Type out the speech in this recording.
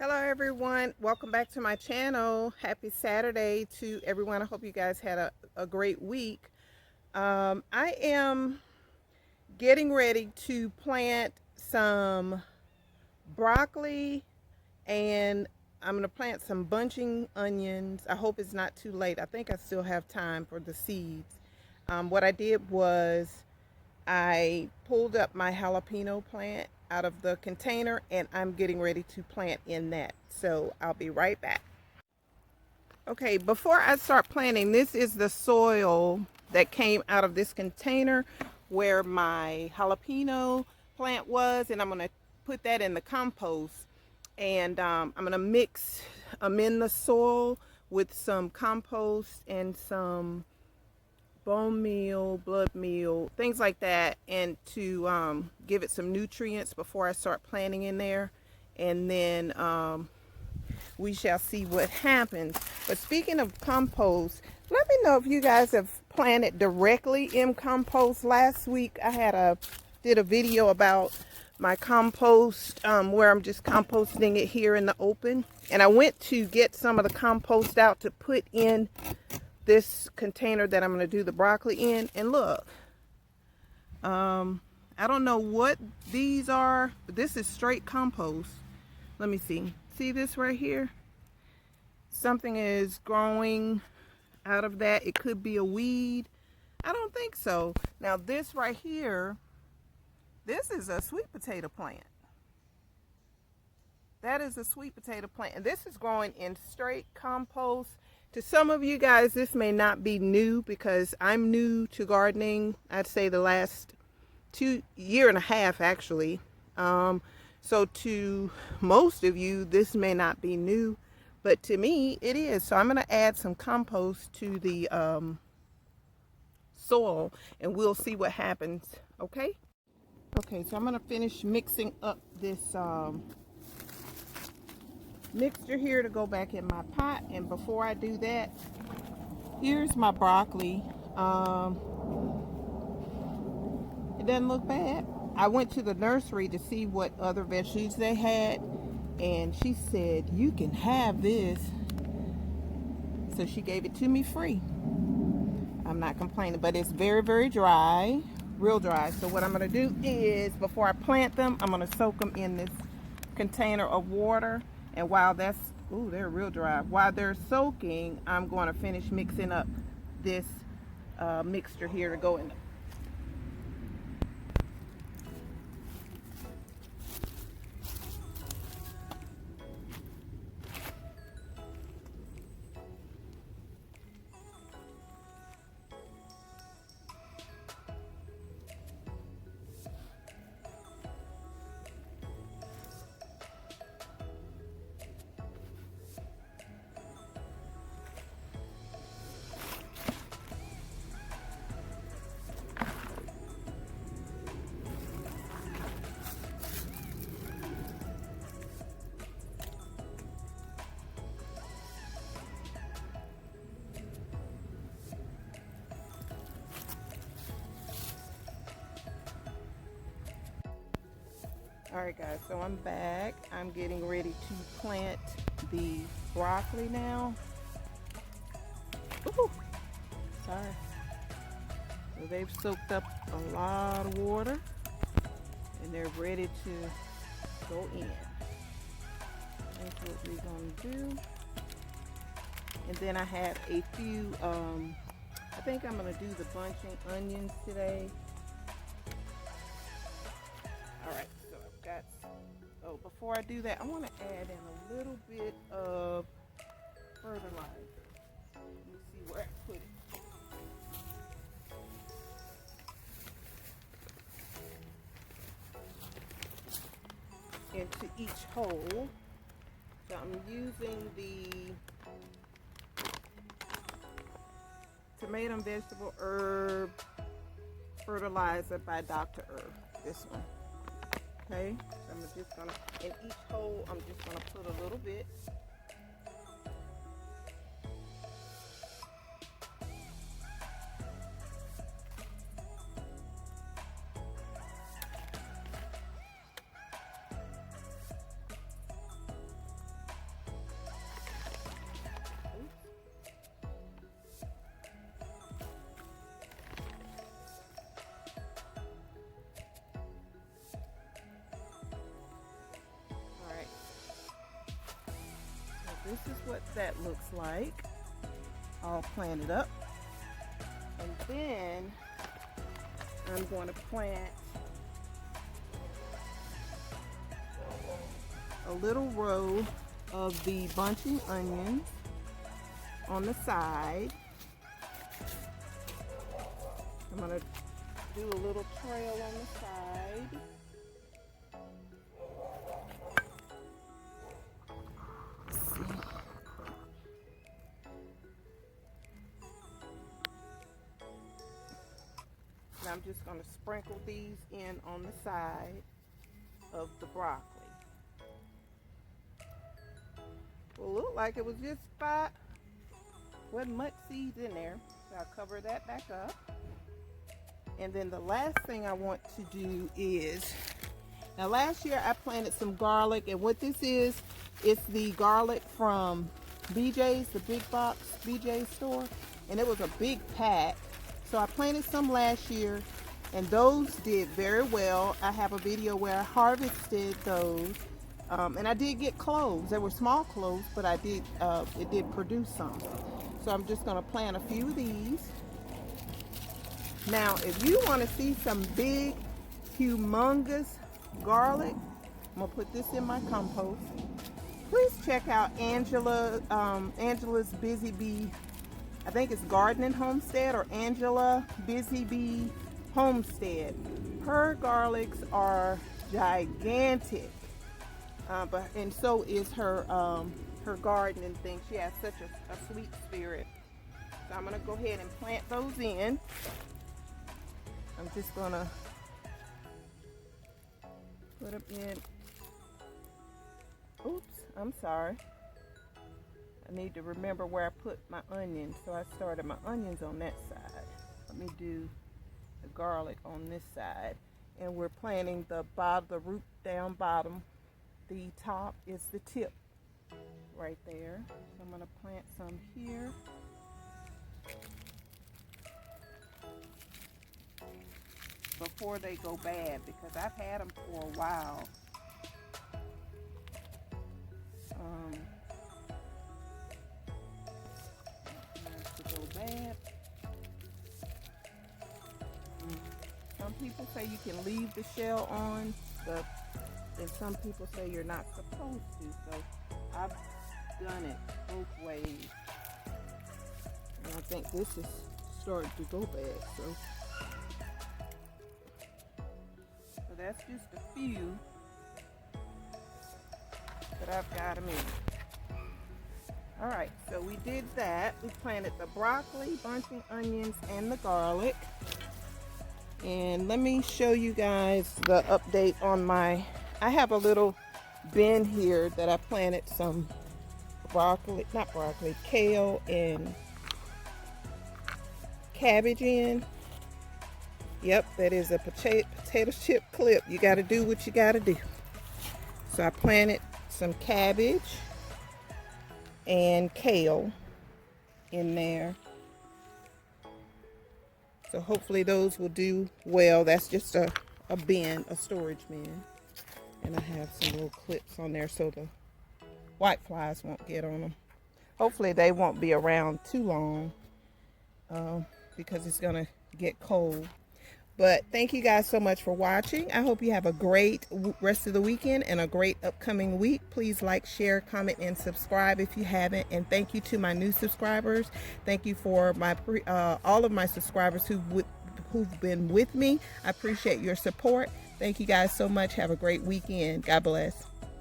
Hello everyone, welcome back to my channel. Happy Saturday to everyone. I hope you guys had a great week. I am getting ready to plant some broccoli, and I'm going to plant some bunching onions. I hope it's not too late. I think I still have time for the seeds. What I did was I pulled up my jalapeno plant out of the container, and I'm getting ready to plant in that. So I'll be right back. Okay, before I start planting, this is the soil that came out of this container where my jalapeno plant was, and I'm going to put that in the compost. And I'm going to mix in the soil with some compost and some bone meal, blood meal, things like that, and to give it some nutrients before I start planting in there. And then we shall see what happens. But speaking of compost, let me know if you guys have planted directly in compost. Last week I did a video about my compost, where I'm just composting it here in the open, and I went to get some of the compost out to put in this container that I'm going to do the broccoli in. And look, I don't know what these are, but this is straight compost. Let me see this right here. Something is growing out of that. It could be a weed. I don't think so. Now this right here, this is a sweet potato plant. That is a sweet potato plant, and this is growing in straight compost. To some of you guys, this may not be new because I'm new to gardening. I'd say the last year and a half actually. So to most of you, this may not be new, but to me it is. So I'm going to add some compost to the soil, and we'll see what happens. Okay, so I'm going to finish mixing up this mixture here to go back in my pot. And before I do that, here's my broccoli. It doesn't look bad. I went to the nursery to see what other veggies they had, and she said you can have this, so she gave it to me free. I'm not complaining, but it's very, very dry, real dry. So what I'm going to do is, before I plant them, I'm going to soak them in this container of water. And while that's, ooh, they're real dry. While they're soaking, I'm going to finish mixing up this mixture here to go in. Alright guys, so I'm back. I'm getting ready to plant the broccoli now. Ooh, sorry. So they've soaked up a lot of water, and they're ready to go in. That's what we're going to do. And then I have a few, I think I'm going to do the bunching onions today. Alright. Oh, before I do that, I want to add in a little bit of fertilizer. Let me see where I put it. Into each hole. So I'm using the tomato and vegetable herb fertilizer by Dr. Herb. This one. Okay, so I'm just gonna, in each hole, I'm just gonna put a little bit. this is what that looks like, all planted up. And then I'm going to plant a little row of the bunching onions on the side. I'm going to do a little trail on the side. Let's see. And I'm just going to sprinkle these in on the side of the broccoli. Well, looked like it was just five, wasn't much seeds in there. So I'll cover that back up. And then the last thing I want to do is, now last year I planted some garlic, and what this is, it's the garlic from BJ's, the big box BJ's store, and it was a big pack. So I planted some last year, and those did very well. I have a video where I harvested those. And I did get cloves. They were small cloves, but it did produce some. So I'm just gonna plant a few of these. Now, if you wanna see some big, humongous garlic, I'm gonna put this in my compost. Please check out Angela's Busy Bee, I think it's Gardening Homestead, or Angela Busy Bee Homestead. Her garlics are gigantic. And so is her gardening thing. She has such a sweet spirit. So I'm gonna go ahead and plant those in. I'm just gonna put them in. Oops, I'm sorry. I need to remember where I put my onions. So I started my onions on that side. Let me do the garlic on this side. And we're planting the root down bottom. The top is the tip right there. So I'm going to plant some here. Before they go bad, because I've had them for a while. To go bad. Some people say you can leave the shell on, and some people say you're not supposed to. So I've done it both ways. And I think this is starting to go bad. So that's just a few that I've got them in. All right, so we did that. We planted the broccoli, bunching onions, and the garlic. And let me show you guys the update on I have a little bin here that I planted some kale and cabbage in. Yep, that is a potato chip clip. You got to do what you got to do. So I planted some cabbage and kale in there. So hopefully those will do well. That's just a bin, a storage bin. And I have some little clips on there so the white flies won't get on them. Hopefully they won't be around too long because it's going to get cold. But thank you guys so much for watching. I hope you have a great rest of the weekend and a great upcoming week. Please like, share, comment, and subscribe if you haven't. And thank you to my new subscribers. Thank you for all of my subscribers who've been with me. I appreciate your support. Thank you guys so much. Have a great weekend. God bless.